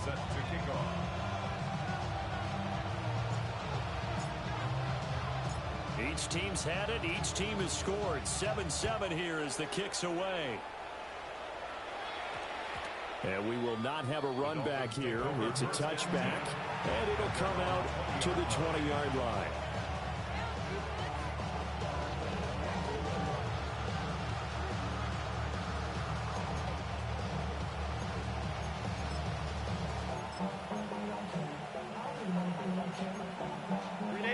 set to kick off. Each team's had it. Each team has scored. 7-7 here as the kick's away. And we will not have a run back here. It's a touchback, and it'll come out to the 20-yard line.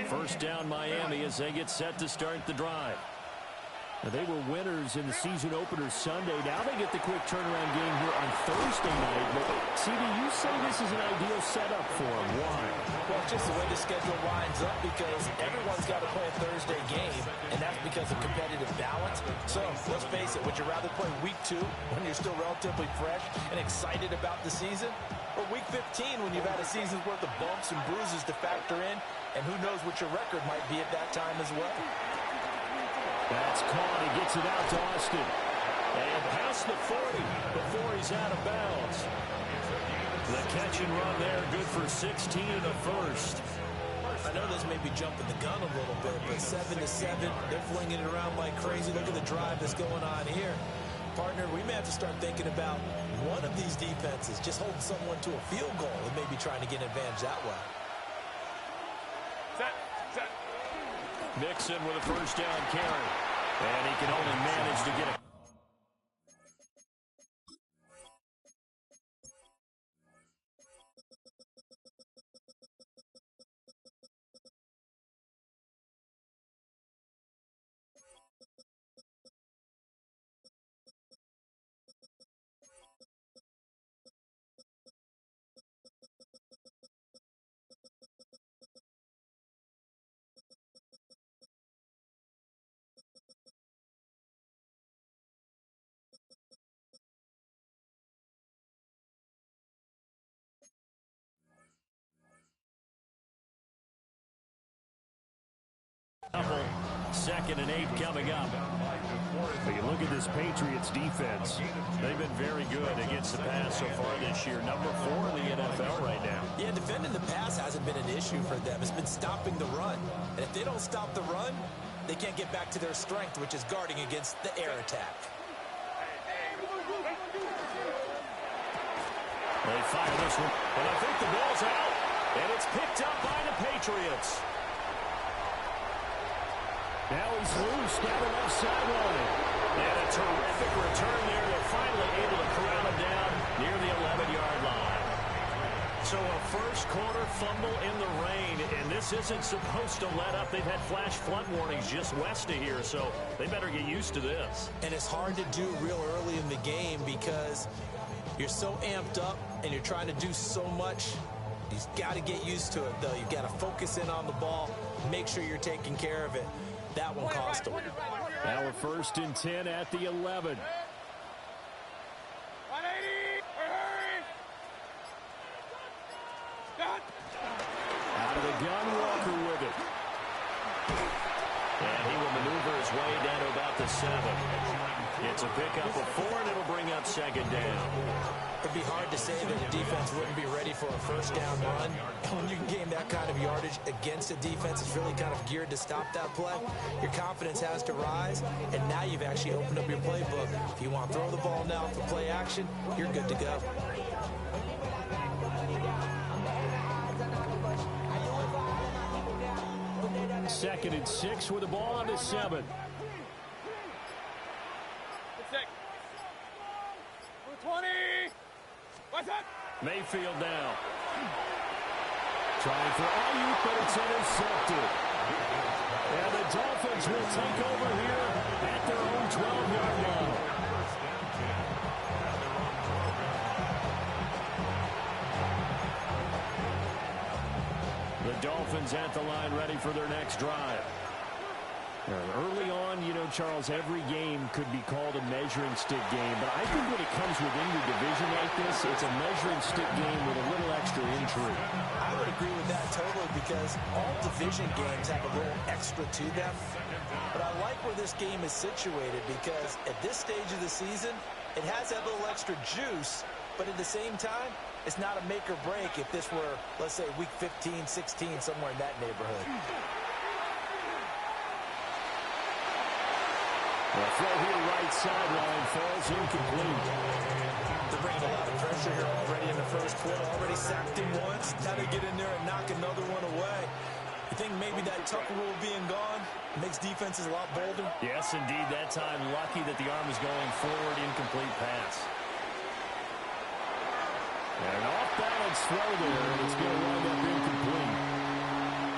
First down Miami as they get set to start the drive. Now, they were winners in the season opener Sunday. Now they get the quick turnaround game here on Thursday night. But, CD, you say this is an ideal setup for them. Why? Well, it's just the way the schedule lines up because everyone's got to play a Thursday game, and that's because of competitive balance. So, let's face it, would you rather play week 2 when you're still relatively fresh and excited about the season? Or week 15 when you've had a season's worth of bumps and bruises to factor in, and who knows what your record might be at that time as well. That's caught. He gets it out to Austin. And past the 40 before he's out of bounds. The catch and run there, good for 16 in the first. I know this may be jumping the gun a little bit, but 7-7, they're flinging it around like crazy. Look at the drive that's going on here. Partner, we may have to start thinking about one of these defenses just holding someone to a field goal and maybe trying to get an advantage that way. Nixon with a first down carry. And he can only manage to get it. Second and 8 coming up. You look at this Patriots defense. They've been very good against the pass so far this year. Number 4 in the NFL right now. Yeah, defending the pass hasn't been an issue for them. It's been stopping the run. And if they don't stop the run, they can't get back to their strength, which is guarding against the air attack. They fire this one. And I think the ball's out. And it's picked up by the Patriots. Now he's loose down the left sideline. And a terrific return there. They're finally able to corral him down near the 11-yard line. So a first quarter fumble in the rain, and this isn't supposed to let up. They've had flash flood warnings just west of here, so they better get used to this. And it's hard to do real early in the game because you're so amped up and you're trying to do so much. You've got to get used to it, though. You've got to focus in on the ball, make sure you're taking care of it. That one cost them. Now we're first and 10 at the 11. 180. Out of the gun, Walker with it. And he will maneuver his way down to about the 7. It's a pickup of 4, and it'll bring up second down. It'd be hard to say that the defense wouldn't be ready for a first down run. When you can gain that kind of yardage against a defense that's really kind of geared to stop that play, your confidence has to rise, and now you've actually opened up your playbook. If you want to throw the ball now for play action, you're good to go. Second and 6 with the ball on the 7. Mayfield now. Trying for Ayuk, but it's intercepted. And the Dolphins will take over here at their own 12-yard line. The Dolphins at the line ready for their next drive. Early on, you know, Charles, every game could be called a measuring stick game. But I think when it comes within your division like this, it's a measuring stick game with a little extra intrigue. I would agree with that totally because all division games have a little extra to them. But I like where this game is situated because at this stage of the season, it has that little extra juice but at the same time, it's not a make or break if this were, let's say, week 15, 16, somewhere in that neighborhood. The throw here right sideline falls incomplete. They're bringing a lot of pressure here already in the first quarter. Already sacked him once. Now they get in there and knock another one away. You think maybe that Tucker rule being gone makes defenses a lot bolder? Yes, indeed. That time, lucky that the arm is going forward. Incomplete pass. And an off-balance throw there, and it's going to wind up incomplete.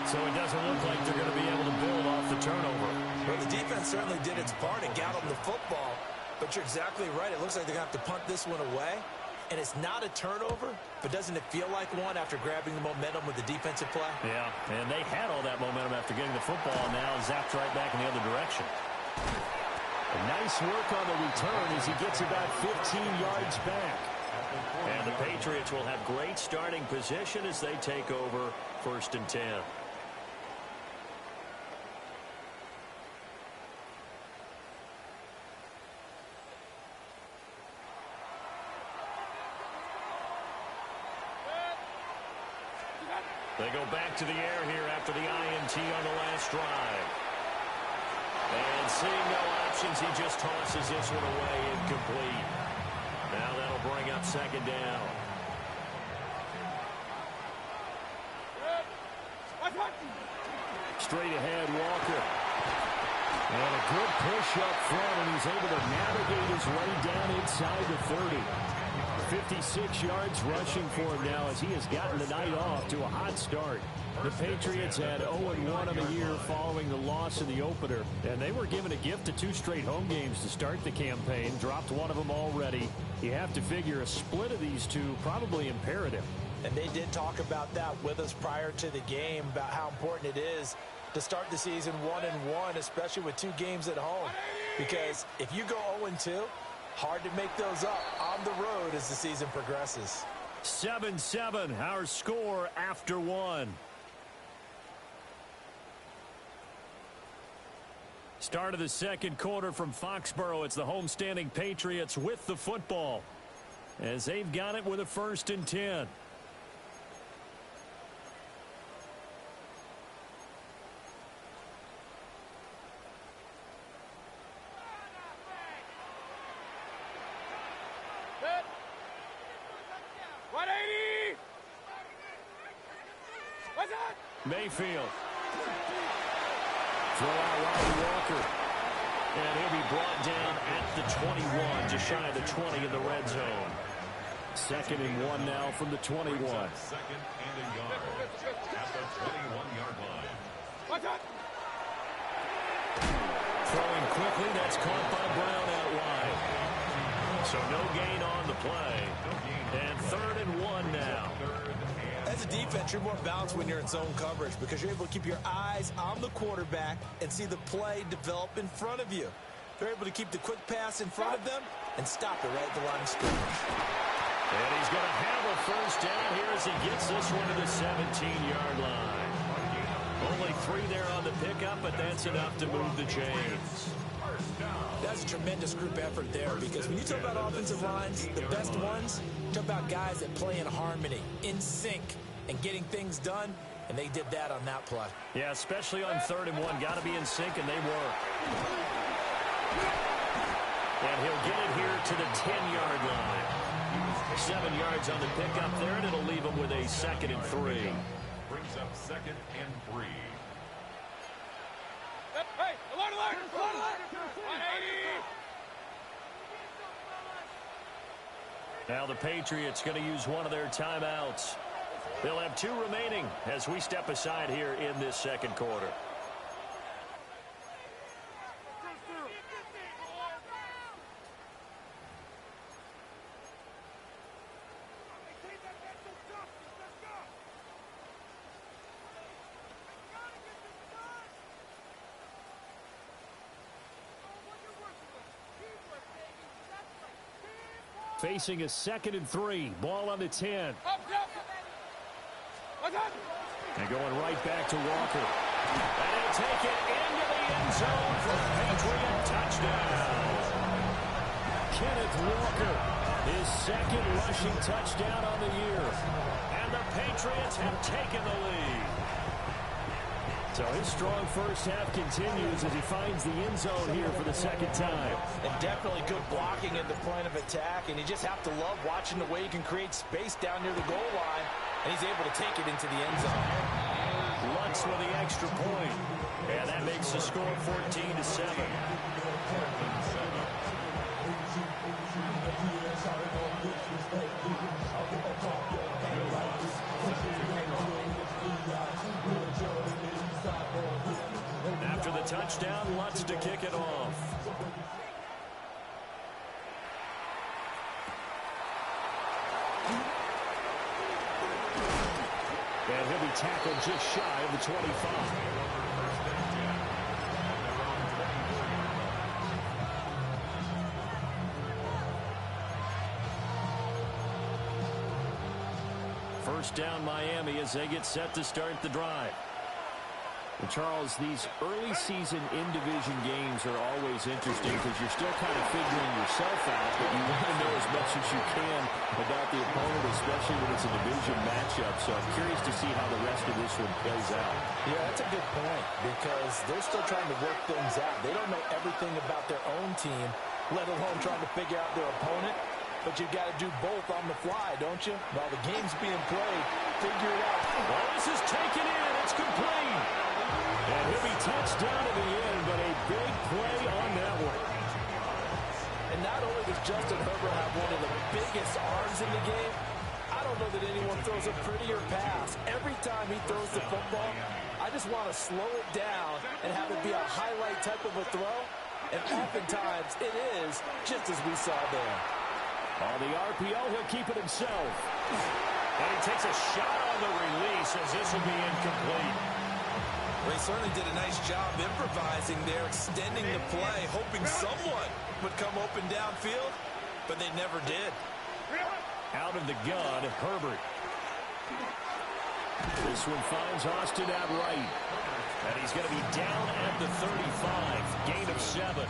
So it doesn't look like they're going to be able to build off the turnover. Well, the defense certainly did its part and got them the football. But you're exactly right. It looks like they're going to have to punt this one away. And it's not a turnover, but doesn't it feel like one after grabbing the momentum with the defensive play? Yeah, and they had all that momentum after getting the football, and now zapped right back in the other direction. A nice work on the return as he gets about 15 yards back. And the Patriots will have great starting position as they take over 1st and 10. They go back to the air here after the INT on the last drive. And seeing no options, he just tosses this one away incomplete. Now that'll bring up 2nd down. Straight ahead, Walker. And a good push up front, and he's able to navigate his way down inside the 30. 56 yards rushing for him now as he has gotten the night off to a hot start. The Patriots had 0-1 on the year following the loss in the opener, and they were given a gift of 2 straight home games to start the campaign. Dropped one of them already. You have to figure a split of these two probably imperative. And they did talk about that with us prior to the game, about how important it is to start the season 1-1, especially with 2 games at home. Because if you go 0-2, hard to make those up on the road as the season progresses. 7-7, our score after 1. Start of the second quarter from Foxborough. It's the homestanding Patriots with the football as they've got it with a 1st and 10. Mayfield. Throw out Rodney Walker. And he'll be brought down at the 21, just shy of the 20 in the red zone. 2nd and 1 now from the 21. 2nd and a yard at the 21-yard line. Throwing quickly, that's caught by Brown out wide. So no gain on the play. And 3rd and 1 now. As a defense, you're more balanced when you're in zone coverage because you're able to keep your eyes on the quarterback and see the play develop in front of you. They're able to keep the quick pass in front of them and stop it right at the line of scrimmage. And he's going to have a 1st down here as he gets this one to the 17-yard line. Only 3 there on the pickup, but that's enough to move the chains. That's a tremendous group effort there because when you talk about offensive lines, the best ones, talk about guys that play in harmony, in sync, and getting things done, and they did that on that play. Yeah, especially on 3rd and 1. Got to be in sync, and they were. And he'll get it here to the 10-yard line. 7 yards on the pickup there, and it'll leave him with a 2nd and 3. Brings up 2nd and 3. Hey, alert, alert, alert, alert. 180. Now the Patriots going to use one of their timeouts. They'll have 2 remaining as we step aside here in this second quarter. Facing a 2nd and 3. Ball on the 10. And going right back to Walker. And he'll take it into the end zone for a Patriot touchdown. Kenneth Walker His second rushing touchdown on the year. And the Patriots have taken the lead. So his strong first half continues as he finds the end zone here for the second time. And definitely good blocking at the point of attack. And you just have to love watching the way he can create space down near the goal line. And he's able to take it into the end zone. Lutz with the extra point. And that makes the score 14-7. After the touchdown, Lutz to kick it off. And he'll be tackled just shy of the 25. First down Miami as they get set to start the drive. And Charles, these early season in-division games are always interesting because you're still kind of figuring yourself out, but you want to know as much as you can about the opponent, especially when it's a division matchup. So I'm curious to see how the rest of this one plays out. Yeah, that's a good point because they're still trying to work things out. They don't know everything about their own team, let alone trying to figure out their opponent. But you've got to do both on the fly, don't you? While the game's being played, figure it out. Well, this is taken in. It's complete. And he'll be touched down at the end, but a big play on that one. And not only does Justin Herbert have one of the biggest arms in the game, I don't know that anyone throws a prettier pass. Every time he throws the football, I just want to slow it down and have it be a highlight type of a throw. And oftentimes it is, just as we saw there. On the RPO, he'll keep it himself. And he takes a shot on the release as this will be incomplete. They certainly did a nice job improvising there, extending the play, hoping someone would come open downfield, but they never did. Out of the gun, Herbert. This one finds Austin at right. And he's going to be down at the 35. Gain of 7.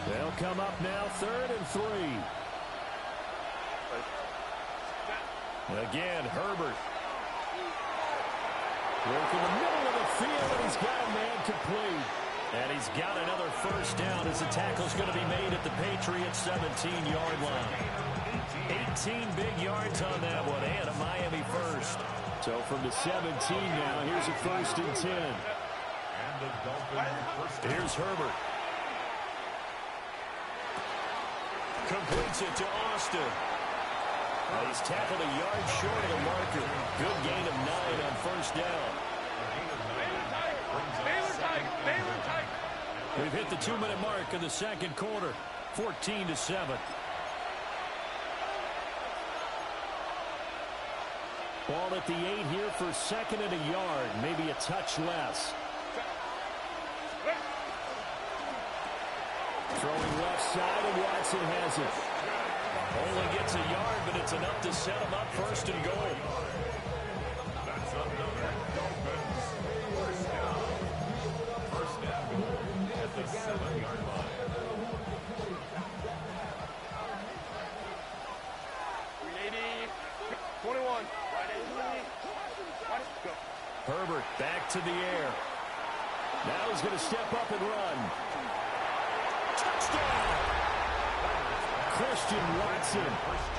They'll come up now, 3rd and 3. Again, Herbert. Working the middle of the field, and he's got a man complete. And he's got another first down as the tackle's going to be made at the Patriots' 17-yard line. 18 big yards on that one, and a Miami first. So from the 17 now, here's a 1st and 10. Here's Herbert. Completes it to Austin. Well, he's tackled a yard short of the marker. Good gain of 9 on first down. We've hit the 2-minute mark in the second quarter. 14-7. Ball at the 8 here for 2nd and a yard. Maybe a touch less. Throwing left side, and Watson has it. Only gets a yard, but it's enough to set him up 1st and goal. That's another Dolphins first down. First down at the 7-yard line. Herbert back to the air. Now he's going to step up and run. Touchdown! Christian Watson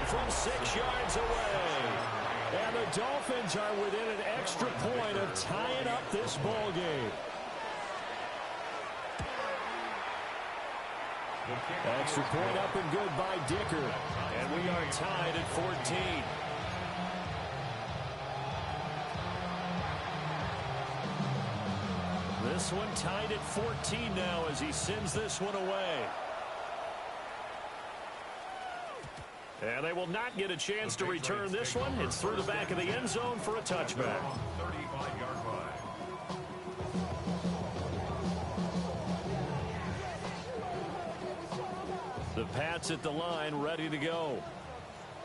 From 6 yards away. and the Dolphins are within an extra point of tying up this ball game. Extra point up and good by Dicker. And we are tied at 14. This one tied at 14 now as he sends this one away. And they will not get a chance to return this one. It's through the back of the end zone for a touchback. 35-yard line. The Pats at the line, ready to go.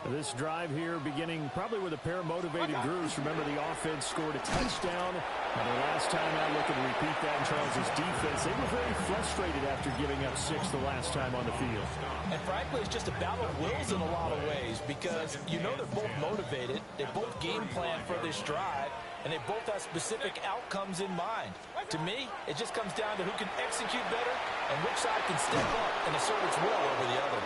This drive here beginning probably with a pair of motivated groups. Remember, the offense scored a touchdown And the last time out, looking to repeat that in Charles' defense, they were very frustrated after giving up 6 the last time on the field. And frankly, it's just a battle of wills in a lot of ways because you know they're both motivated, they both game plan for this drive, and they both have specific outcomes in mind. To me, it just comes down to who can execute better and which side can step up and assert its will over the other.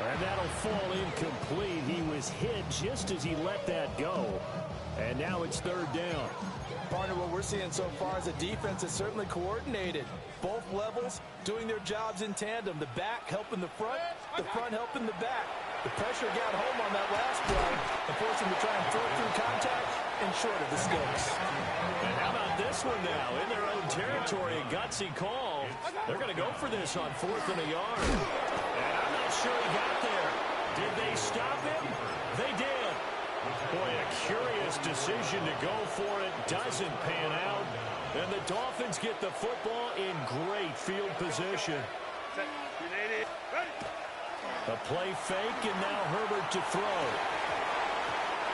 And that'll fall incomplete. He was hit just as he let that go. And now it's 3rd down. Partner, what we're seeing so far is a defense that's certainly coordinated. Both levels doing their jobs in tandem. The back helping the front helping the back. The pressure got home on that last play and forced him to try and throw through contact and short of the sticks. And how about this one now? In their own territory, a gutsy call. They're going to go for this on 4th and a yard. And I'm not sure he got there. Did they stop him? They did. Boy, a curious decision to go for it. Doesn't pan out. And the Dolphins get the football in great field position. A play fake, and now Herbert to throw.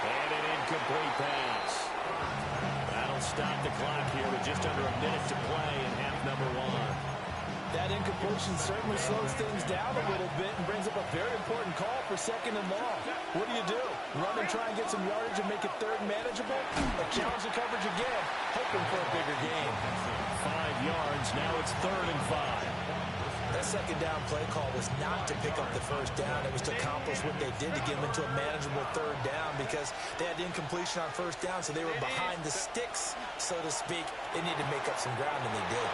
And an incomplete pass. That'll stop the clock here with just under a minute to play in half number 1. That incompletion certainly slows things down a little bit and brings up a very important call for 2nd and long. What do? Run and try and get some yardage and make it 3rd manageable? Or challenge the coverage again, hoping for a bigger gain? 5 yards, now it's 3rd and 5. That 2nd down play call was not to pick up the 1st down. It was to accomplish what they did to get them into a manageable 3rd down because they had incompletion on 1st down, so they were behind the sticks, so to speak. They needed to make up some ground, and they did.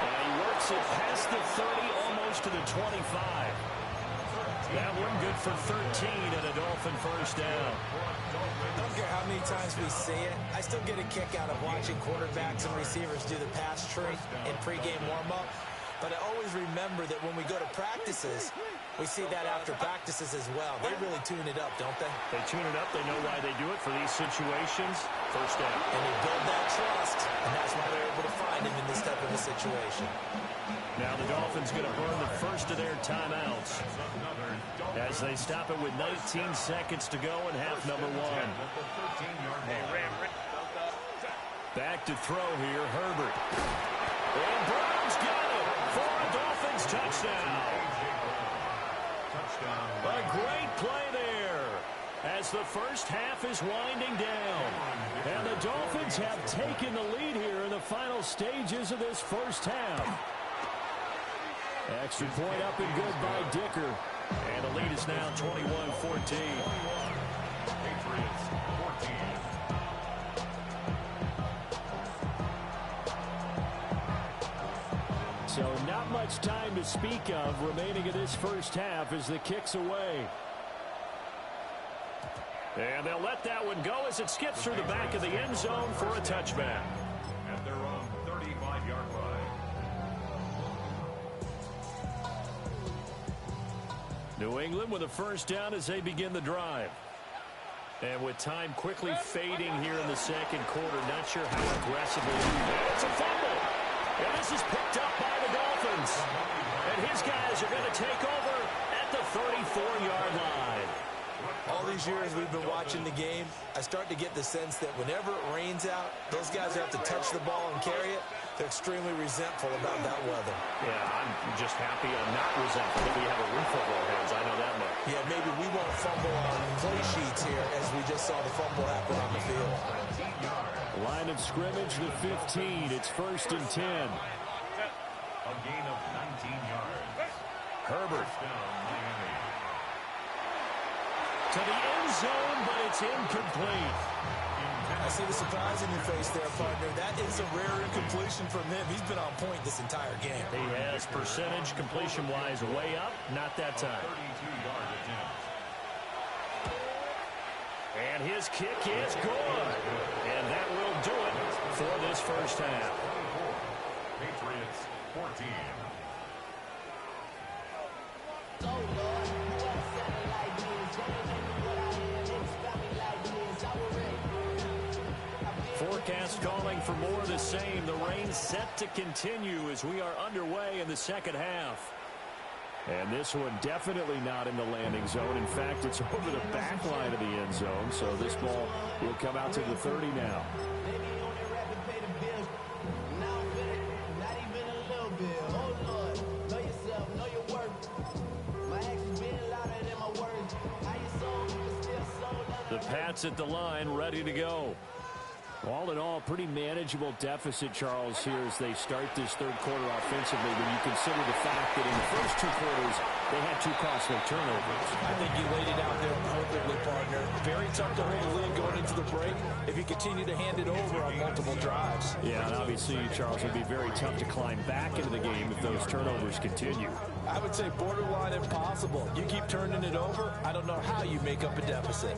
And he works it past the 30, almost to the 25. That one good for 13 and a Dolphin 1st down. I don't care how many times we see it. I still get a kick out of watching quarterbacks and receivers do the pass tree in pregame warm-up. But I always remember that when we go to practices, we see that after practices as well. They really tune it up, don't they? They tune it up. They know why they do it for these situations. 1st down. And they build that trust, and that's why they're able to find him in this type of a situation. Now the Dolphins going to burn the first of their timeouts as they stop it with 19 seconds to go in half number 1. Back to throw here, Herbert. And Brown's got it for a Dolphins touchdown. A great play there as the first half is winding down. And the Dolphins have taken the lead here in the final stages of this 1st half. Extra point up and good by Dicker. And the lead is now 21-14. Patriots 14. So not much time to speak of remaining in this 1st half as the kick's away. And they'll let that one go as it skips through the back of the end zone for a touchback. At their own 35-yard line. New England with a 1st down as they begin the drive. And with time quickly fading here in the 2nd quarter, not sure how aggressively. It's a fumble. And this is picked up by the Dolphins. And his guys are going to take over at the 34-yard line. All these years we've been watching the game, I start to get the sense that whenever it rains out, those guys have to touch the ball and carry it. They're extremely resentful about that weather. Yeah, I'm just happy I'm not resentful that we have a roof over our heads. I know that much. Yeah, maybe we won't fumble on play sheets here as we just saw the fumble happen on the field. Line of scrimmage, the 15. It's 1st and 10. A gain of 19 yards. Herbert. Down Miami. To the end zone, but it's incomplete. I see the surprise in your face there, partner. That is a rare incompletion from him. He's been on point this entire game. He has percentage completion-wise way up. Not that time. 32-yard attempt. And his kick is good. And that will do it for this 1st half. Patriots 14. Forecast calling for more of the same. The rain set to continue as we are underway in the 2nd half. And this one definitely not in the landing zone. In fact, it's over the back line of the end zone. So this ball will come out to the 30 now. Pats at the line, ready to go. All in all, pretty manageable deficit, Charles, here as they start this third quarter offensively when you consider the fact that in the first 2 quarters, they had 2 costly turnovers. I think you laid it out there perfectly, partner. Very tough to hold the lead going into the break if you continue to hand it over on multiple drives. Yeah, and obviously, Charles, it would be very tough to climb back into the game if those turnovers continue. I would say borderline impossible. You keep turning it over, I don't know how you make up a deficit.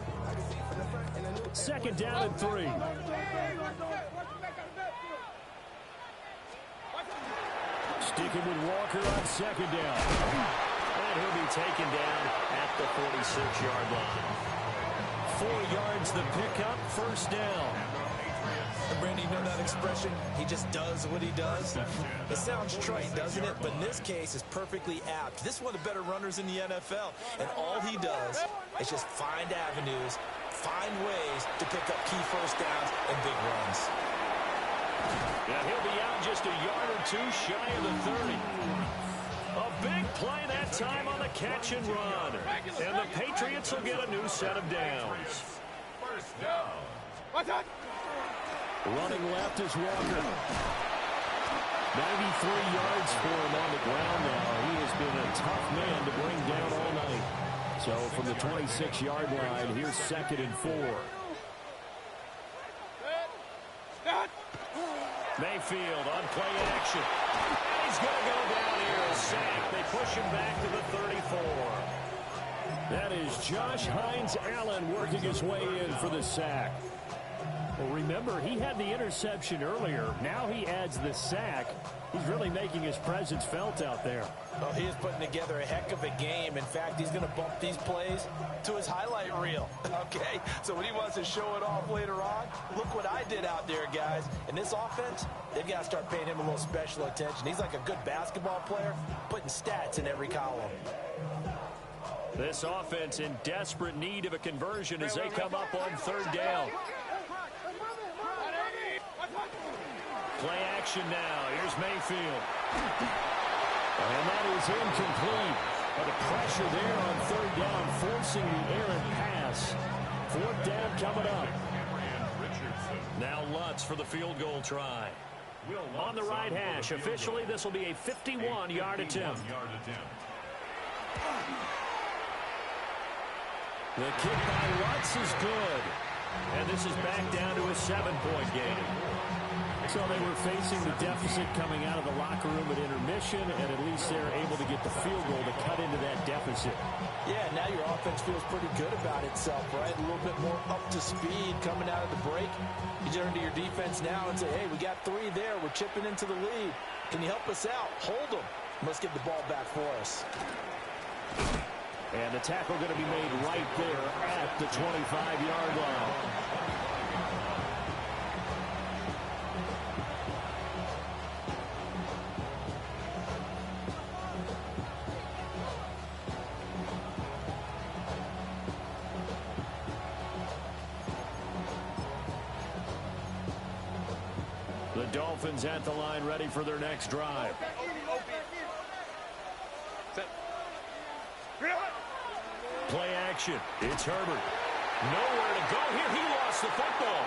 Second down and 3. Sticking with Walker on second down. And he'll be taken down at the 46-yard line. 4 yards the pickup, first down. And Brandon, you know that expression? He just does what he does. It sounds trite, doesn't it? But in this case, it's perfectly apt. This is one of the better runners in the NFL. And all he does is just find avenues, find ways to pick up key first downs and big runs. Yeah, he'll be out just a yard or 2 shy of the 30. A big play that time on the catch and run. And the Patriots will get a new set of downs. First down. Running left is Walker. 93 yards for him on the ground now. He has been a tough man to bring down all night. So from the 26-yard line, here's 2nd and 4. Mayfield on play action. And he's going to go down here. A sack. They push him back to the 34. That is Josh Hines-Allen working his way in for the sack. Well, remember, he had the interception earlier. Now he adds the sack. He's really making his presence felt out there. Well, he is putting together a heck of a game. In fact, he's going to bump these plays to his highlight reel. Okay, so when he wants to show it off later on, look what I did out there, guys. In this offense, they've got to start paying him a little special attention. He's like a good basketball player, putting stats in every column. This offense in desperate need of a conversion as they come up on 3rd down. Play action now. Here's Mayfield. And that is incomplete. But the pressure there on 3rd down, forcing the errant pass. 4th down coming up. Now Lutz for the field goal try. On the right hash. Officially, this will be a 51-yard attempt. The kick by Lutz is good. And this is back down to a 7-point game. So they were facing the deficit coming out of the locker room at intermission, and at least they're able to get the field goal to cut into that deficit. Yeah, now your offense feels pretty good about itself, right? A little bit more up to speed coming out of the break. You turn to your defense now and say, hey, we got 3 there. We're chipping into the lead. Can you help us out? Hold them. Let's get the ball back for us. And the tackle going to be made right there at the 25-yard line. The Dolphins at the line, ready for their next drive. Play action. It's Herbert. Nowhere to go here. He lost the football.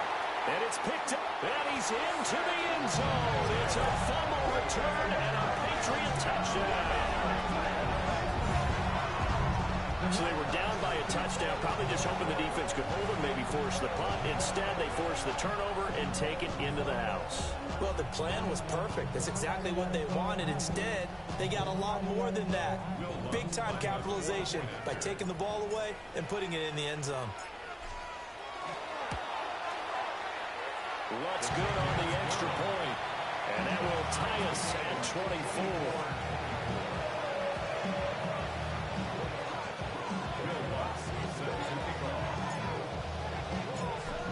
And it's picked up. And he's into the end zone. It's a fumble return and a Patriot touchdown. So they were down by a touchdown, probably just hoping the defense could hold them, maybe force the punt. Instead, they force the turnover and take it into the house. Well, the plan was perfect. That's exactly what they wanted. Instead, they got a lot more than that. Big-time capitalization by taking the ball away and putting it in the end zone. What's good on the extra point? And that will tie us at 24.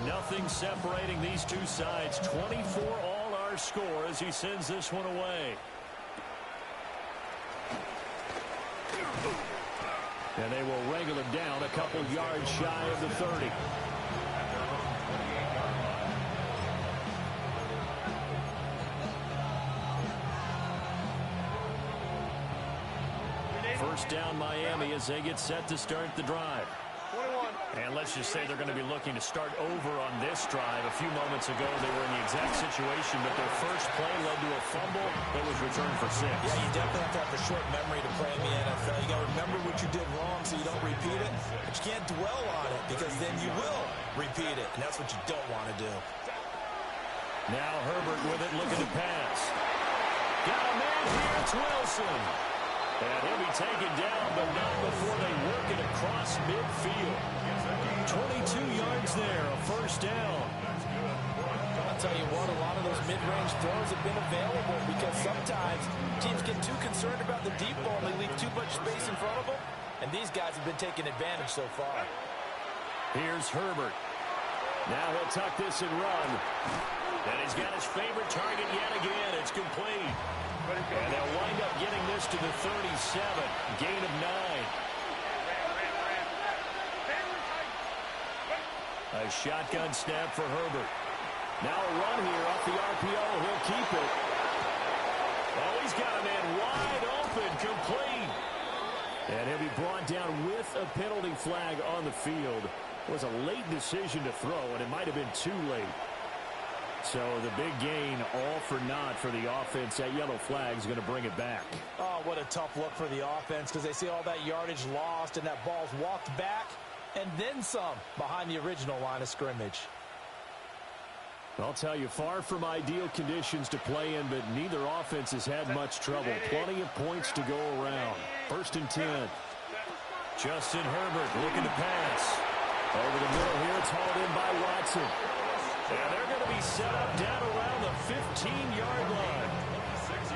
Nothing separating these two sides. 24 all our score as he sends this one away. And they will wrangle him down a couple yards shy of the 30. First down Miami as they get set to start the drive. And let's just say they're going to be looking to start over on this drive. A few moments ago, they were in the exact situation, but their first play led to a fumble that was returned for 6. Yeah, you definitely have to have a short memory to play in the NFL. You got to remember what you did wrong so you don't repeat it, but you can't dwell on it because then you will repeat it, and that's what you don't want to do. Now Herbert with it, looking to pass. Got a man here, it's Wilson. And he'll be taken down, but not before they work it across midfield. 22 yards there, a first down. I'll tell you what, a lot of those mid-range throws have been available because sometimes teams get too concerned about the deep ball and they leave too much space in front of them, and these guys have been taking advantage so far. Here's Herbert. Now he'll tuck this and run. And he's got his favorite target yet again. It's complete. And they'll wind up getting this to the 37. Gain of 9. A shotgun snap for Herbert. Now a run here off the RPO. He'll keep it. Oh, he's got a man wide open, complete. And he'll be brought down with a penalty flag on the field. It was a late decision to throw, and it might have been too late. So the big gain, all for naught for the offense. That yellow flag is going to bring it back. Oh, what a tough look for the offense because they see all that yardage lost and that ball's walked back and then some behind the original line of scrimmage. I'll tell you, far from ideal conditions to play in, but neither offense has had much trouble. Plenty of points to go around. 1st and 10. Justin Herbert looking to pass. Over the middle here, it's hauled in by Watson. And they're going to be set up down around the 15-yard line.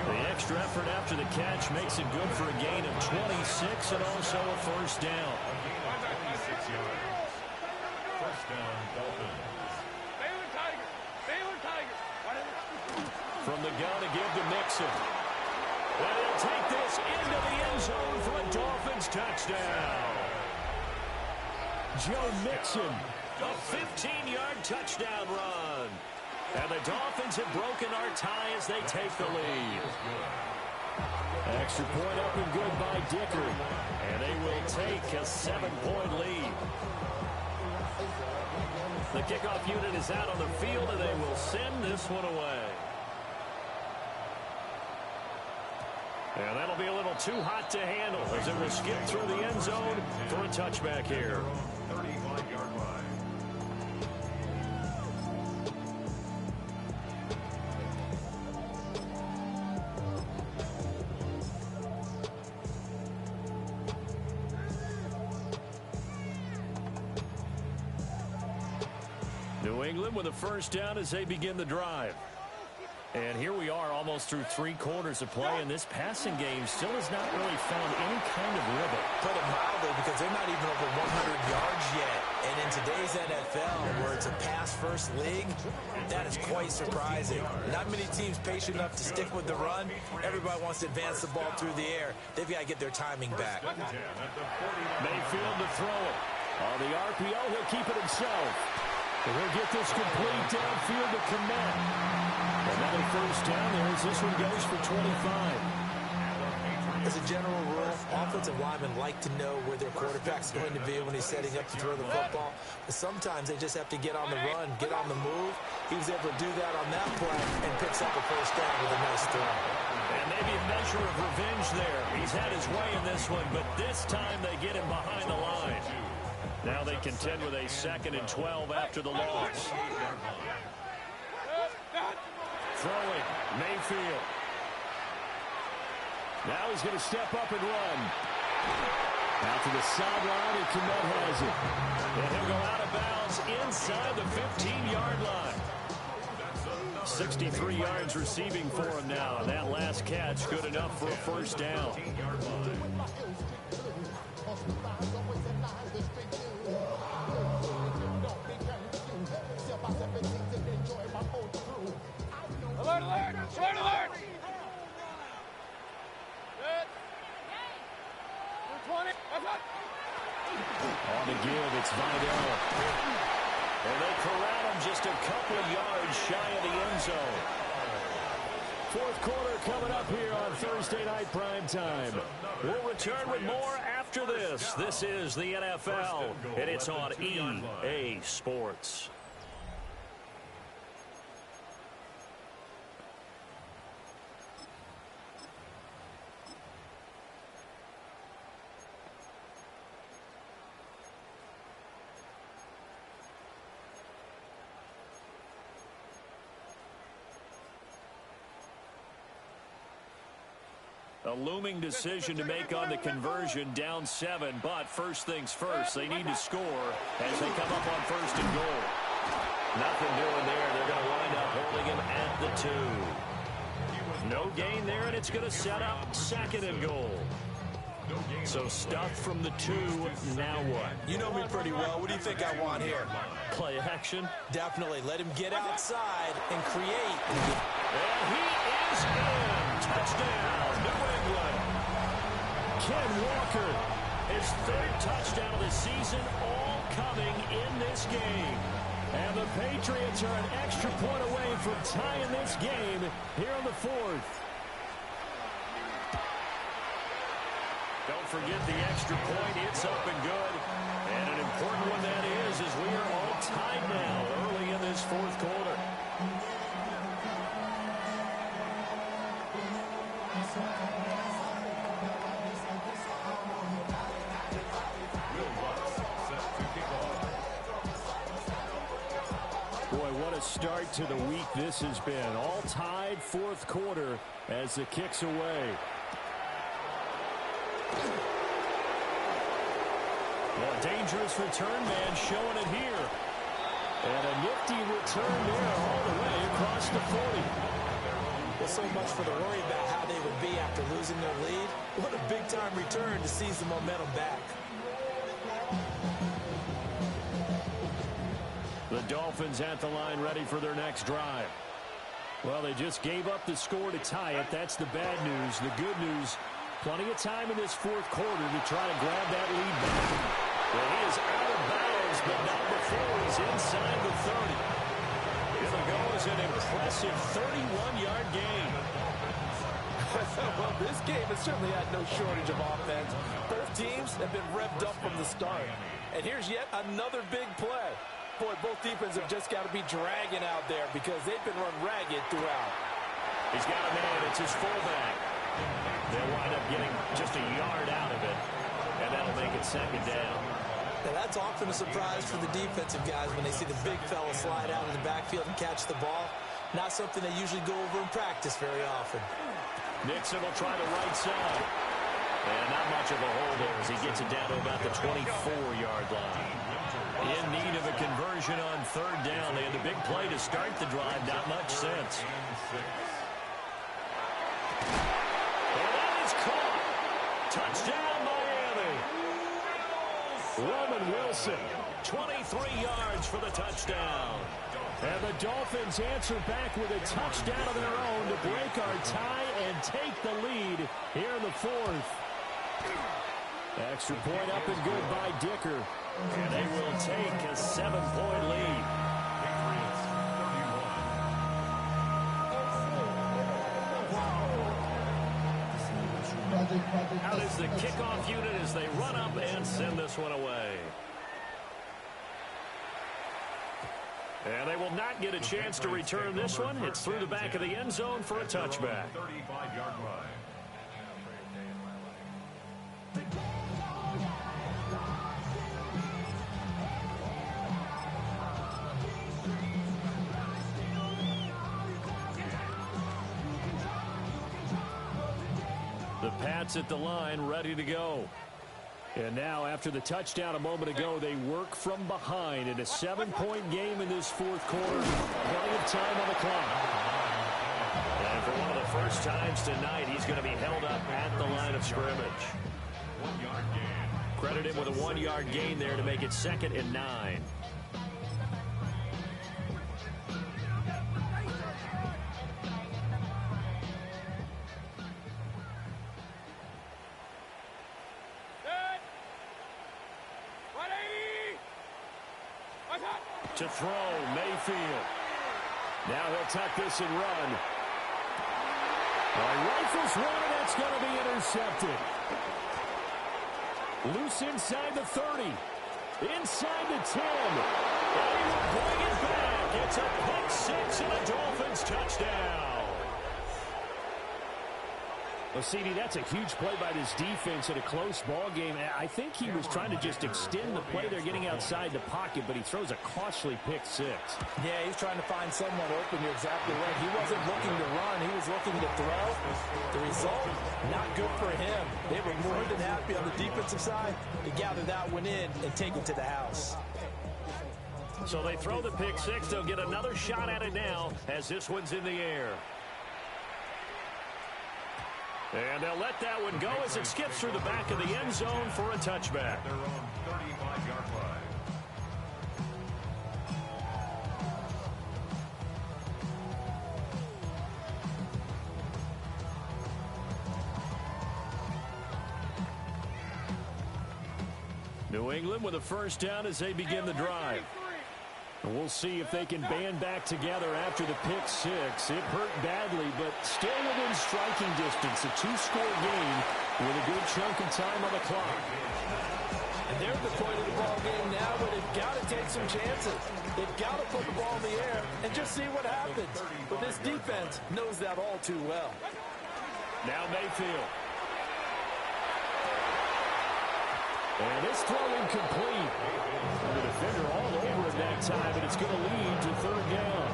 The extra effort after the catch makes it good for a gain of 26 and also a first down. 26 yards. First down, Dolphins. From the gun to give to Mixon. And they'll take this into the end zone for a Dolphins touchdown. Joe Mixon, a 15-yard touchdown run. And the Dolphins have broken our tie as they take the lead. Extra point up and good by Dicker. And they will take a 7-point lead. The kickoff unit is out on the field, and they will send this one away. And that'll be a little too hot to handle as it will skip through the end zone for a touchback here. 35-yard line. New England with a first down as they begin the drive. And here we are almost through 3 quarters of play, and this passing game still has not really found any kind of rhythm. Put it mildly, because they're not even over 100 yards yet. And in today's NFL, where it's a pass-first league, that is quite surprising. Not many teams patient enough to stick with the run. Everybody wants to advance the ball through the air. They've got to get their timing back. Mayfield to throw it. On the RPO, he'll keep it himself. And he'll get this complete downfield to Kmet. Another first down there as this one goes for 25. As a general rule, offensive linemen like to know where their quarterback's going to be when he's setting up to throw the football. But sometimes they just have to get on the run, get on the move. He was able to do that on that play and picks up a first down with a nice throw. And maybe a measure of revenge there. He's had his way in this one, but this time they get him behind the line. Now they contend with a 2nd and 12 after the loss. Throwing, Mayfield. Now he's going to step up and run. Out to the sideline, and Kmet has it. And he'll go out of bounds inside the 15-yard line. 63 yards receiving for him now. And that last catch good enough for a first down. Alert, alert! Alert, alert! 220. On the give, it's Vidal. And they corral him just a couple of yards shy of the end zone. Fourth quarter coming up here on Thursday Night Prime Time. We'll return with more after this. This is the NFL, and it's on EA Sports. A looming decision to make on the conversion, down 7, but first things first, they need to score as they come up on first and goal. Nothing doing there. They're going to wind up holding him at the 2. No gain there, and it's going to set up second and goal. So stuff from the 2, now what? You know me pretty well. What do you think I want here? Play action? Definitely. Let him get outside and create. And he is in. Touchdown, New England. Ken Walker, His third touchdown of the season, all coming in this game. and the Patriots are an extra point away from tying this game here in the 4th. Don't forget the extra point. It's up and good. And an important one that is as we are all tied now early in this fourth quarter. Boy, what a start to the week this has been. All tied fourth quarter as the kick's away. Well, a dangerous return man showing it here. And a nifty return there all the way across the 40. Well, so much for the worry about how they would be after losing their lead. What a big-time return to seize the momentum back. The Dolphins at the line ready for their next drive. Well, they just gave up the score to tie it. That's the bad news. The good news, plenty of time in this fourth quarter to try to grab that lead back. Well, he is out of bounds, but not before he's inside the 30. It'll go as an impressive 31-yard gain. Well, this game has certainly had no shortage of offense. Both teams have been revved up from the start. And here's yet another big play. Boy, both defenses have just got to be dragging out there because they've been run ragged throughout. He's got a man. It's his fullback. They'll wind up getting just a yard out of it, and that'll make it second down. Now, that's often a surprise for the defensive guys when they see the big fella slide out of the backfield and catch the ball. Not something they usually go over in practice very often. Nixon will try the right side. And not much of a hold there as he gets it down to about the 24-yard line. In need of a conversion on third down. They had the big play to start the drive. Not much sense. And that is caught. Touchdown, Miami. Roman Wilson. 23 yards for the touchdown. And the Dolphins answer back with a touchdown of their own to break our tie and take the lead here in the 4th. Extra point up and good by Dicker. And they will take a 7-point lead. Out is the kickoff unit as they run up and send this one away. And they will not get a chance to return this one. It's through the back of the end zone for a touchback. 35-yard line. The Pats at the line, ready to go. And now, after the touchdown a moment ago, they work from behind in a 7-point game in this fourth quarter. Plenty of time on the clock. And for one of the first times tonight, he's going to be held up at the line of scrimmage. 1-yard gain. Credit him with a 1-yard gain there to make it 2nd and 9. To throw, Mayfield. Now he'll tuck this and run. Rifles one, and that's going to be intercepted. Loose inside the 30. Inside the 10. And he will bring it back. It's a pick six and a Dolphins touchdown. Well, CD, that's a huge play by this defense in a close ball game. I think he was trying to just extend the play. They're getting outside the pocket, but he throws a costly pick six. Yeah, he's trying to find someone open. You're exactly right. He wasn't looking to run. He was looking to throw. The result, not good for him. They were more than happy on the defensive side to gather that one in and take it to the house. So they throw the pick six. They'll get another shot at it now as this one's in the air. And they'll let that one go as it skips through the back of the end zone for a touchback. Their own 35-yard line. New England with a first down as they begin the drive. And we'll see if they can band back together after the pick six. It hurt badly, but still within striking distance. A two-score game with a good chunk of time on the clock. And they're at the point of the ball game now where they've got to take some chances. They've got to put the ball in the air and just see what happens. But this defense knows that all too well. Now Mayfield. And this throw incomplete. And the defender all over it that time, and it's going to lead to third down.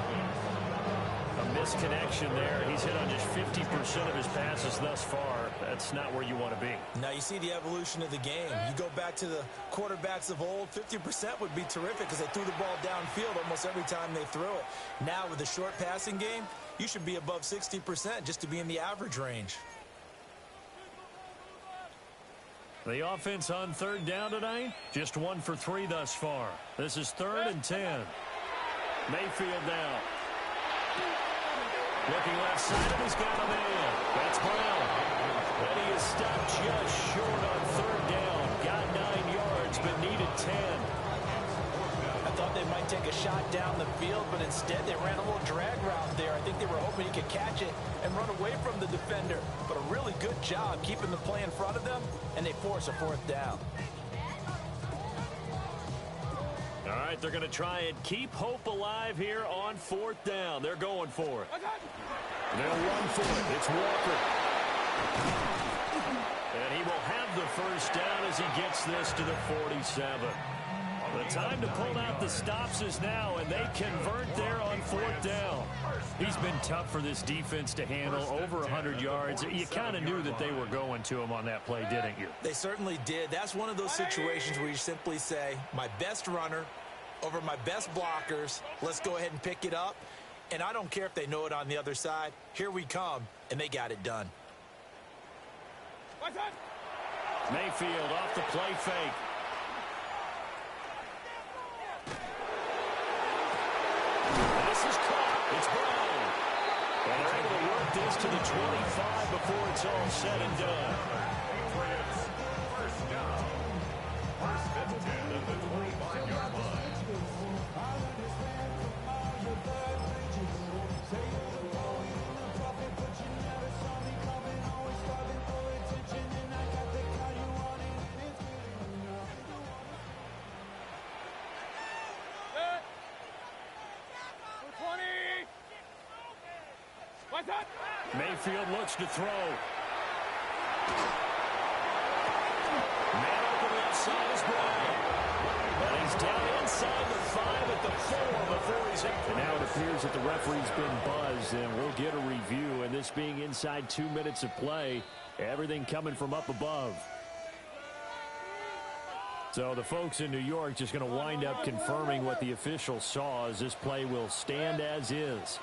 A misconnection there. He's hit on just 50% of his passes thus far. That's not where you want to be. Now you see the evolution of the game. You go back to the quarterbacks of old, 50% would be terrific because they threw the ball downfield almost every time they threw it. Now with the short passing game, you should be above 60% just to be in the average range. The offense on third down tonight, just 1 for 3 thus far. This is 3rd and 10. Mayfield now. Looking left side, and he's got a man. That's Brown. And he is stopped just short on third down. Got 9 yards, but needed 10. I thought they might take a shot down the field, but instead they ran a little drag route there. I think they were hoping he could catch it and run away from the defender. But a really good job keeping the play in front of them, and they force a 4th down. All right, they're going to try and keep hope alive here on 4th down. They're going for it. They'll run for it. It's Walker. And he will have the first down as he gets this to the 47. The time to pull out the stops is now, and they convert there on 4th down. He's been tough for this defense to handle, over 100 yards. You kind of knew that they were going to him on that play, didn't you? They certainly did. That's one of those situations where you simply say, my best runner over my best blockers, let's go ahead and pick it up. And I don't care if they know it on the other side. Here we come, and they got it done. Mayfield off the play fake. This is caught. It's Brown. And they're able to work this to the 25 before it's all said and done. First down. First and 10 at the 25-yard line. Mayfield looks to throw. Man open left side is Brown. And he's down inside the 5 at the 4 before he's out. And now it appears that the referee's been buzzed, and we'll get a review. And this being inside 2 minutes of play, everything coming from up above. So the folks in New York just going to wind up confirming what the official saw, as this play will stand as is.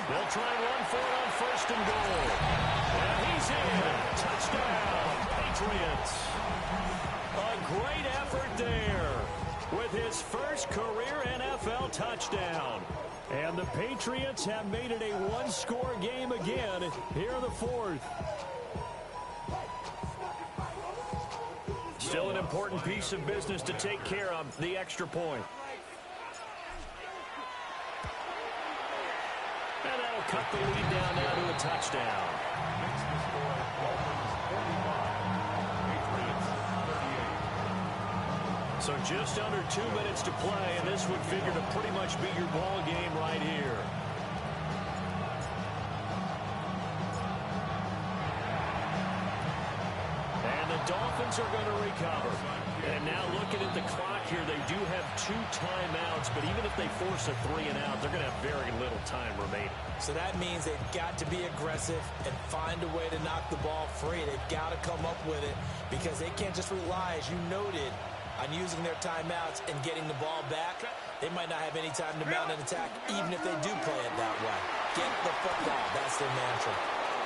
They'll try and run for it on 1st and goal. And he's in. Touchdown, Patriots. A great effort there with his first career NFL touchdown. And the Patriots have made it a one-score game again here in the 4th. Still an important piece of business to take care of, the extra point. And that'll cut the lead down now to a touchdown. So just under 2 minutes to play, and this would figure to pretty much be your ball game right here. And the Dolphins are going to recover. And now looking at the clock here, they do have 2 timeouts, but even if they force a 3 and out, they're going to have very little time remaining. So that means they've got to be aggressive and find a way to knock the ball free. They've got to come up with it because they can't just rely, as you noted, on using their timeouts and getting the ball back. They might not have any time to mount an attack, even if they do play it that way. Get the football. That's their mantra.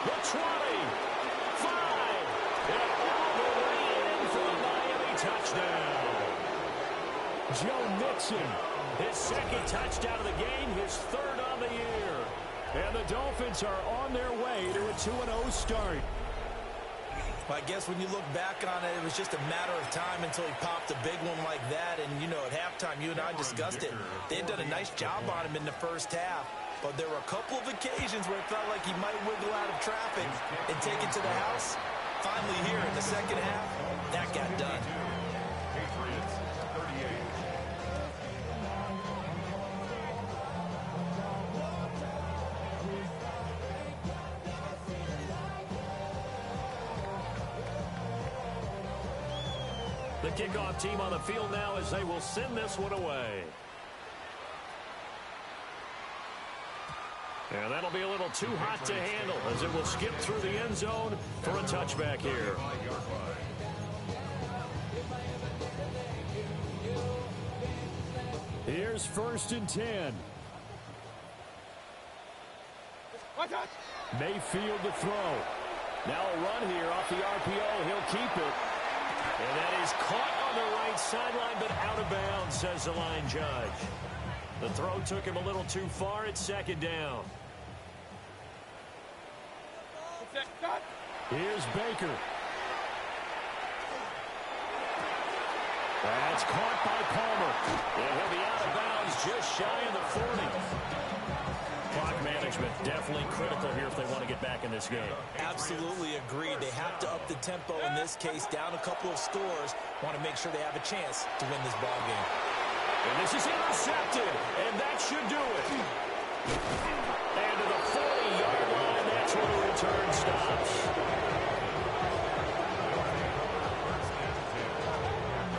The 20, 5, and all the way in for the Miami touchdown. Joe Mixon, his second touchdown of the game, his third on the year. And the Dolphins are on their way to a 2-0 start. I guess when you look back on it, it was just a matter of time until he popped a big one like that. And, you know, at halftime, you and I discussed it. They had done a nice job on him in the first half. But there were a couple of occasions where it felt like he might wiggle out of traffic and take it to the house. Finally here in the second half, that got done. Patriots 38. The kickoff team on the field now as they will send this one away. And that'll be a little too hot to handle as it will skip through the end zone for a touchback here. Here's 1st and 10. Mayfield to throw. Now a run here off the RPO. He'll keep it. And that is caught on the right sideline, but out of bounds, says the line judge. The throw took him a little too far. It's 2nd down. Here's Baker. That's caught by Palmer. And he'll be out of bounds just shy of the 40. Clock management definitely critical here if they want to get back in this game. Absolutely agreed. They have to up the tempo in this case, down a couple of scores. Want to make sure they have a chance to win this ball game. And this is intercepted, and that should do it. And to the 40-yard line, that's where the return stops.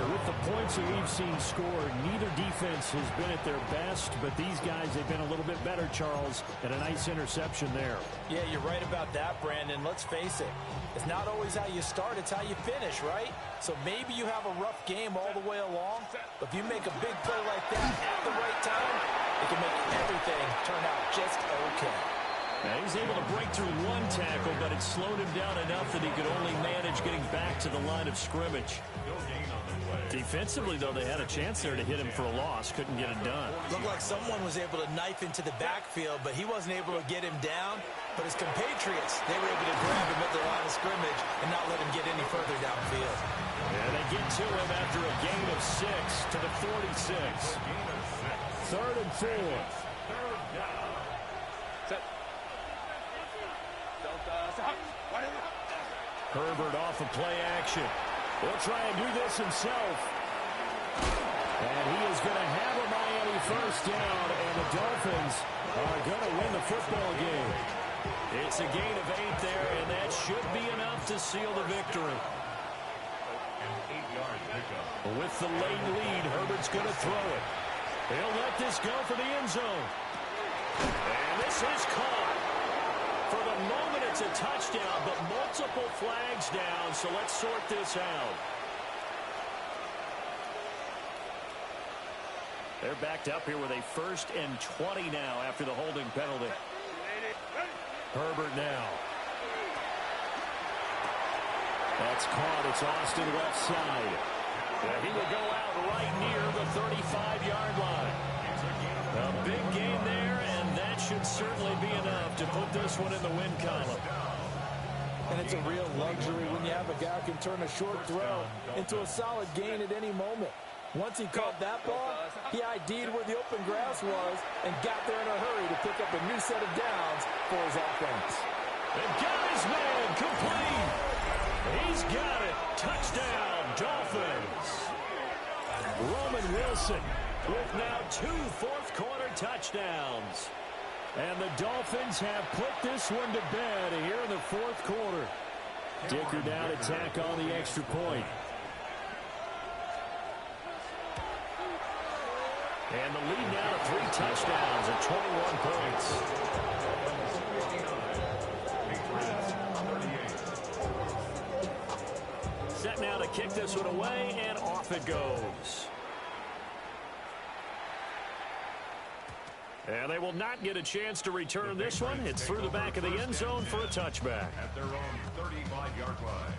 With the points that we've seen scored, neither defense has been at their best, but these guys, they've been a little bit better, Charles, and a nice interception there. Yeah, you're right about that, Brandon. Let's face it. It's not always how you start, it's how you finish, right? So maybe you have a rough game all the way along, but if you make a big play like that at the right time, it can make everything turn out just okay. Now, he's able to break through one tackle, but it slowed him down enough that he could only manage getting back to the line of scrimmage. Defensively, though, they had a chance there to hit him for a loss. Couldn't get it done. Looked like someone was able to knife into the backfield, but he wasn't able to get him down. But his compatriots, they were able to grab him at the line of scrimmage and not let him get any further downfield. And they get to him after a gain of 6 to the 46. 3rd and 4. Herbert off of play action. He'll try and do this himself. And he is going to have a Miami first down, and the Dolphins are going to win the football game. It's a gain of 8 there, and that should be enough to seal the victory. With the late lead, Herbert's going to throw it. He'll let this go for the end zone. And this is caught. For the moment, it's a touchdown, but multiple flags down, so let's sort this out. They're backed up here with a 1st and 20 now after the holding penalty. Herbert now. That's caught. It's Austin left side. And he will go out right near the 35-yard line. A big gain there, and that should certainly be enough to put this one in the win column. And it's a real luxury when you have a guy who can turn a short throw into a solid gain at any moment. Once he caught that ball, he ID'd where the open grass was and got there in a hurry to pick up a new set of downs for his offense. And got his man complete. He's got it. Touchdown, Dolphins. Roman Wilson with now 2 fourth-quarter touchdowns. And the Dolphins have put this one to bed here in the fourth quarter. Dicker down to tack on the extra point. And the lead now to 3 touchdowns at 21 points. Set now to kick this one away, and off it goes. And they will not get a chance to return this one. It's through the back of the end zone for a touchback. At their own 35-yard line.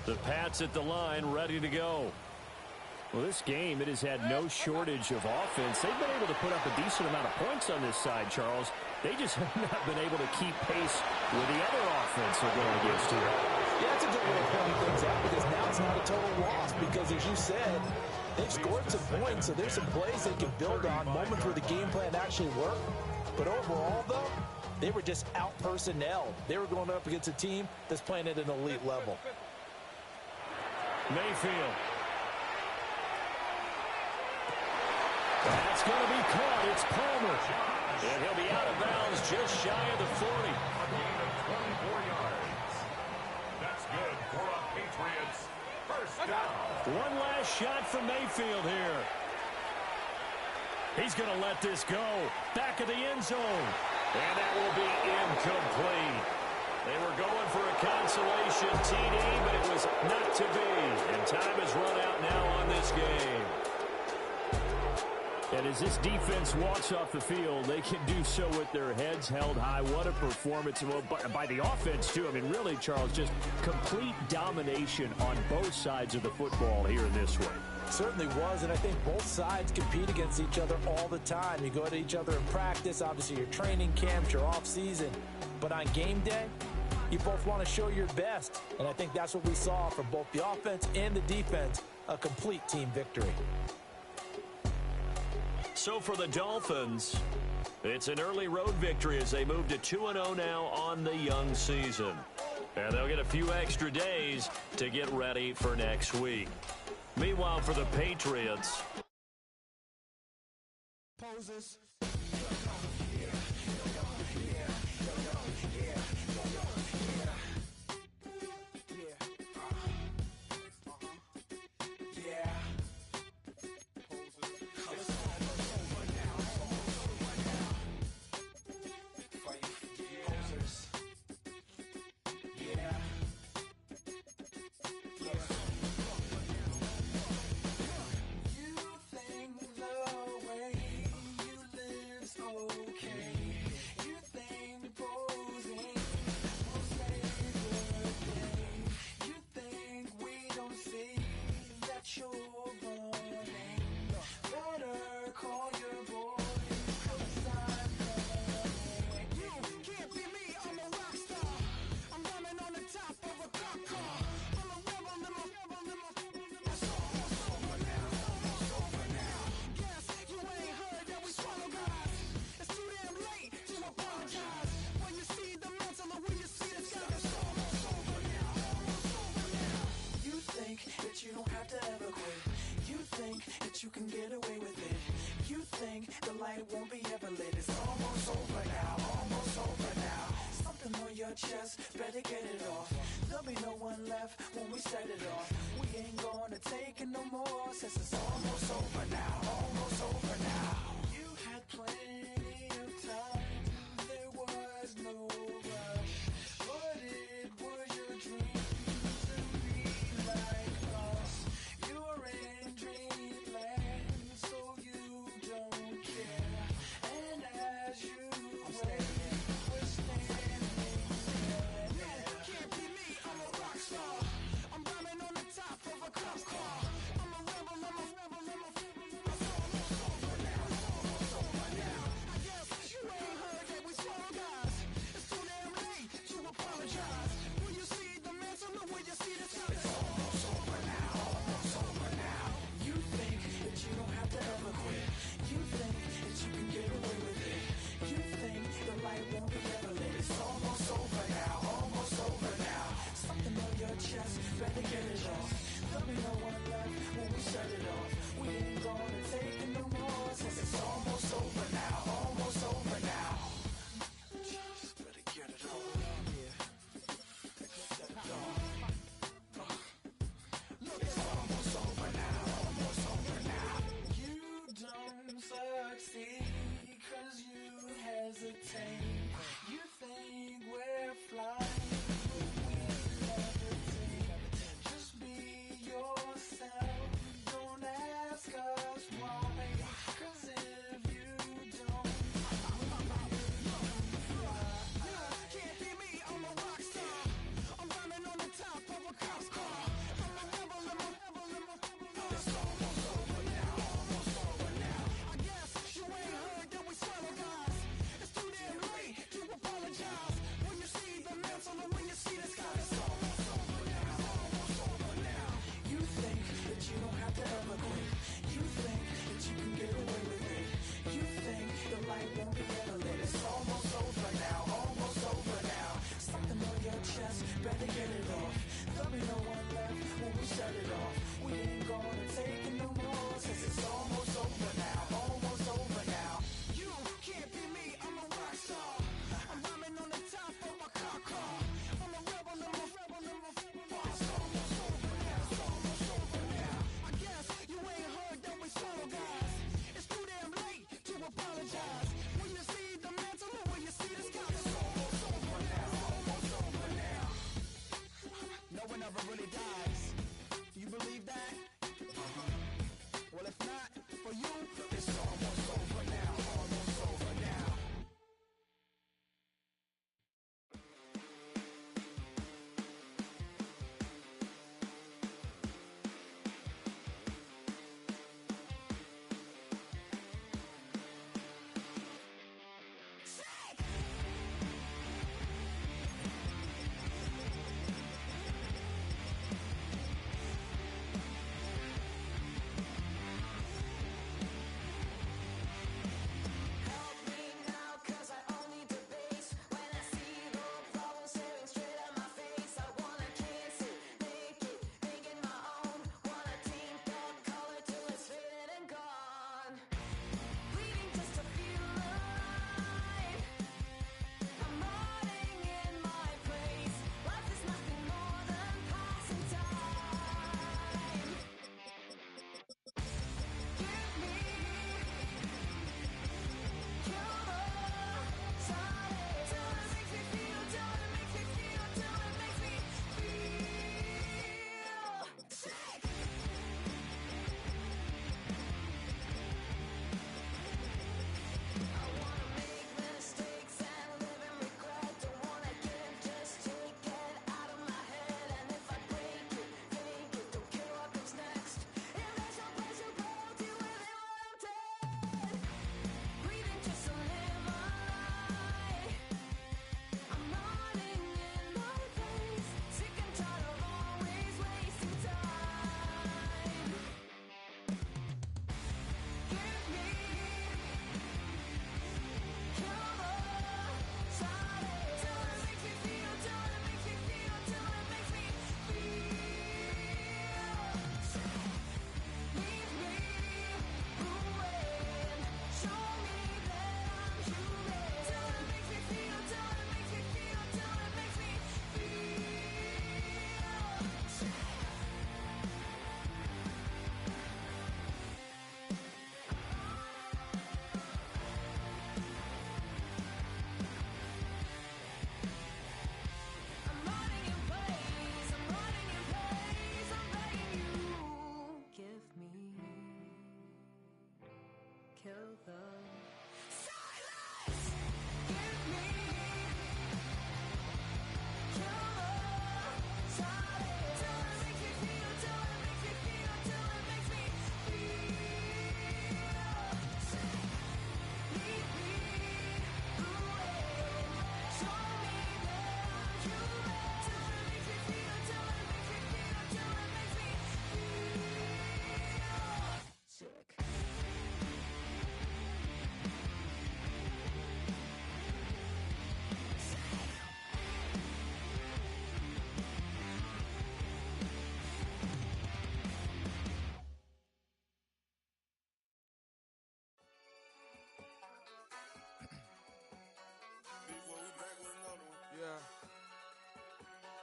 The Pats at the line, ready to go. Well, this game, it has had no shortage of offense. They've been able to put up a decent amount of points on this side, Charles. They just have not been able to keep pace with the other offense they're going against here. Yeah, that's a good way of pointing things out because now it's not a total loss because, as you said, they've scored some points, so there's some plays they can build on, moments where the game plan actually worked. But overall, though, they were just out-personnelled. They were going up against a team that's playing at an elite level. Mayfield. That's going to be caught. It's Palmer. And he'll be out of bounds just shy of the 40. A gain of 24 yards. That's good for a Patriots first down. One last shot from Mayfield here. He's going to let this go. Back of the end zone. And that will be incomplete. They were going for a consolation TD, but it was not to be. And time has run out now on this game. And as this defense walks off the field, they can do so with their heads held high. What a performance by the offense, too. I mean, really, Charles, just complete domination on both sides of the football here in this one. Certainly was, and I think both sides compete against each other all the time. You go at each other in practice, obviously your training camps, your off-season. But on game day, you both want to show your best. And I think that's what we saw from both the offense and the defense, a complete team victory. So for the Dolphins, it's an early road victory as they move to 2-0 now on the young season. And they'll get a few extra days to get ready for next week. Meanwhile, for the Patriots. Poses. You can get away with it. You think the light won't be ever lit. It's almost over now, almost over now. Something on your chest, better get it off. There'll be no one left when we set it off. We ain't gonna take it no more, since it's almost over now, almost over now. You had plenty of time, there was no rush, but it was your dream to be like us. You're in dreamland, so you don't care. And as you wait, we're standing there. Can't be me, I'm a rock star. I'm rhyming on the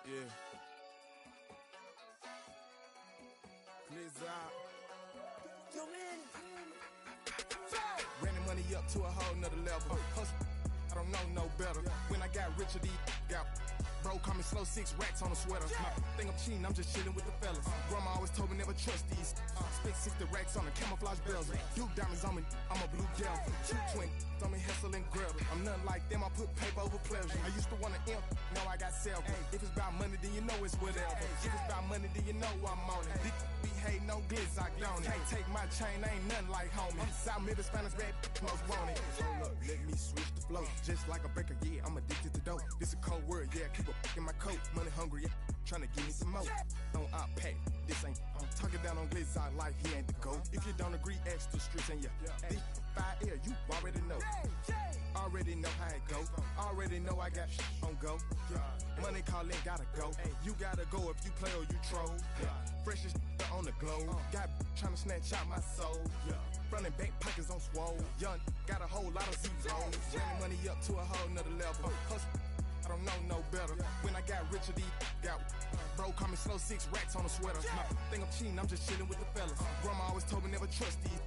Yeah. Please out. Yo, man. Running money up to a whole nother level. Hustle, I don't know no better. When I got richer, these got bro, call me slow, 6 racks on a sweater. My think I'm cheating, I'm just chilling with the fellas. Grandma always told me never trust these. Spent 60 racks on the camouflage bells. Duke diamonds on me, I'm a blue devil. 220 on me, Hessel and Gretel. I'm nothing like them, I put paper over pleasure. I used to want to imp, now I got self. If it's about money, then you know it's whatever. If it's about money, then you know I'm on it. This be hate, no glitz, I don't. Can't take my chain, ain't nothing like homie. South Middle Spanish red, most want it. Hold up, let me switch the flow. Just like a breaker, yeah, I'm addicted to dope. This a cold word, yeah, keep a in my coat. Money hungry, yeah, tryna give me some more. Don't I pack, this ain't. I'm talking down on glitz, I like he ain't the goat. If you don't agree, ask the streets and this 5 air, you already know. Already know how it go. Already know I got on go. Money calling, gotta go. You gotta go if you play or you troll. Freshest on the glow. Got tryna snatch out my soul. Running bank pockets on swole. Young, got a whole lot of zeros. Running money up to a whole nother level. Hustle, I don't know no better. When I got richer, these got bro, call me slow, 6 racks on a sweater. My think I'm cheating, I'm just chilling with the fellas. Grandma always told me never trust these.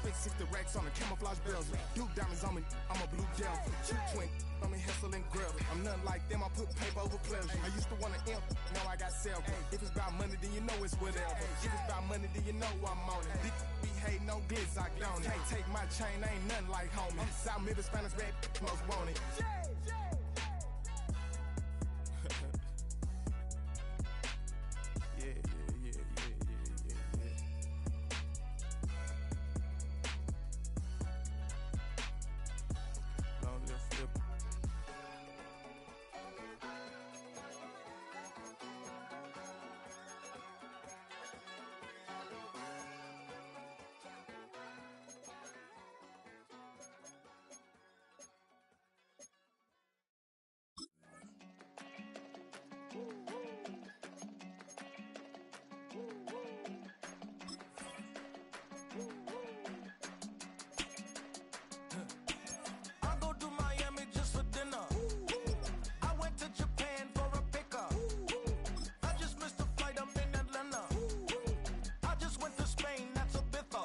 Spent 60 racks on the camouflage bells. Duke diamonds on me, I'm a blue devil. 220 on me, Hessel and Gretel. I'm nothing like them, I put paper over pleasure. I used to want to imp, now I got self. If it's about money, then you know it's whatever. If it's about money, then you know I'm on it. This be hate, no glitz, I don't. Can't take my chain, ain't nothing like homie. South Middle Spanish red, most want it. Yeah. Long live flip. I go to Miami just for dinner. I went to Japan for a pickup. I just missed the flight, I'm in Atlanta. I just went to Spain, that's a biffa.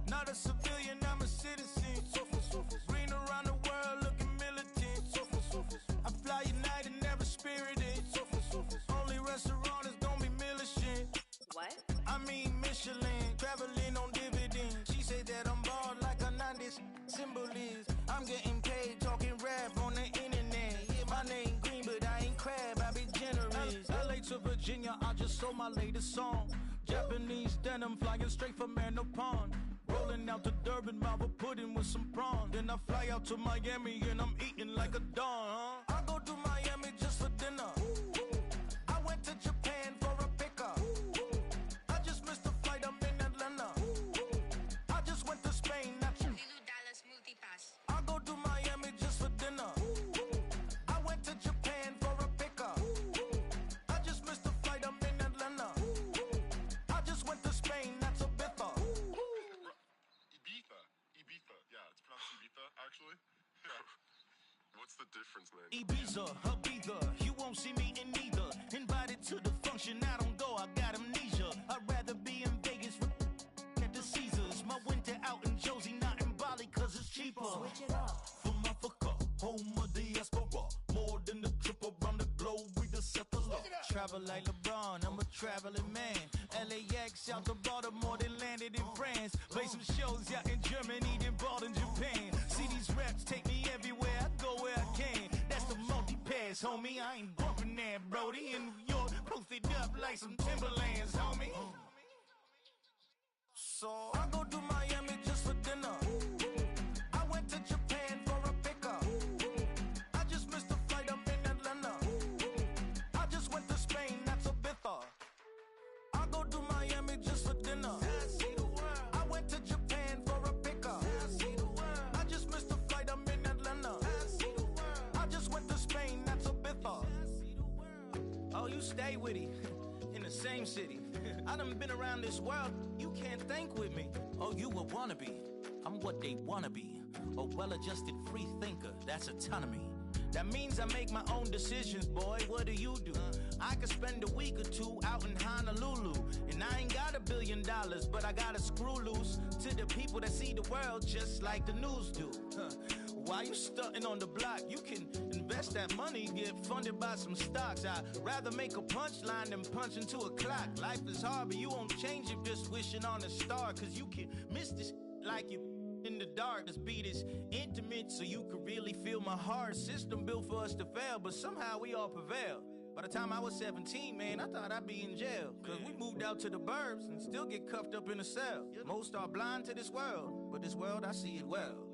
Not a civilian, I'm a citizen. Green around the world, looking militant. I fly United, never spirited. Only restaurant is gonna be Michelin. What? I mean Michelin, traveling on dividends. She said that I'm bald like a 90s symbol is. I'm getting paid talking rap on the internet. Yeah, my name green, but I ain't crab, I be generous. LA to Virginia, I just sold my latest song. Japanese denim flying straight from Manopon. Rolling out to Durban, mouth a pudding with some prawns. Then I fly out to Miami and I'm eating like a don. I go to Miami just for dinner. I went to Japan for a pickup. I just missed the flight, I'm in Atlanta. I just went to Spain, that's Dallas Multipass. I go to Miami just for dinner. I went to Japan for a pickup. I just missed the flight, I'm in Atlanta. I just went to Spain, that's a biffa. Ibiza. Yeah, it's pronounced Ibiza, actually. What's the difference, man? Ibiza, Ibiza, you won't see me in neither. Invited to the function, I don't go, I got amnesia. I'd rather be in Vegas at the Caesars. My winter out in Josie, not in Bali, cause it's cheaper. Switch it up. From Africa, home of diaspora. More than the trip around the globe, we the settler. Travel like LeBron, I'm a traveling man. LAX out to Baltimore, then landed in France. Play some shows out in Germany, then bought in Japan. See these raps take me everywhere, I go where I can. That's the multi-pass, homie. I ain't bumping that, Brody. In New York, posted up like some Timberlands, homie. So I go to Miami just for dinner. I went to Japan for a pickup. I just missed the flight, I'm in Atlanta. I just went to Spain, that's a biffa. I go to Miami just for dinner. I went to Japan for a pickup. I just missed the flight, I'm in Atlanta. I just went to Spain, that's a biffa. Oh, you stay with it. In the same city. I done been around this world, you can't think with me. Oh, you a wannabe, I'm what they wanna be. A well-adjusted free thinker, that's autonomy. That means I make my own decisions, boy. What do you do? I could spend a week or two out in Honolulu, and I ain't got $1 billion, but I got a screw loose to the people that see the world just like the news do. While you stunting on the block, you can invest that money, get funded by some stocks. I'd rather make a punchline than punch into a clock. Life is hard, but you won't change it just wishing on a star, cause you can miss this like you in the dark. This beat is intimate, so you can really feel my heart. System built for us to fail, but somehow we all prevail. By the time I was 17, man, I thought I'd be in jail. Cause we moved out to the burbs and still get cuffed up in a cell. Most are blind to this world, but this world, I see it well.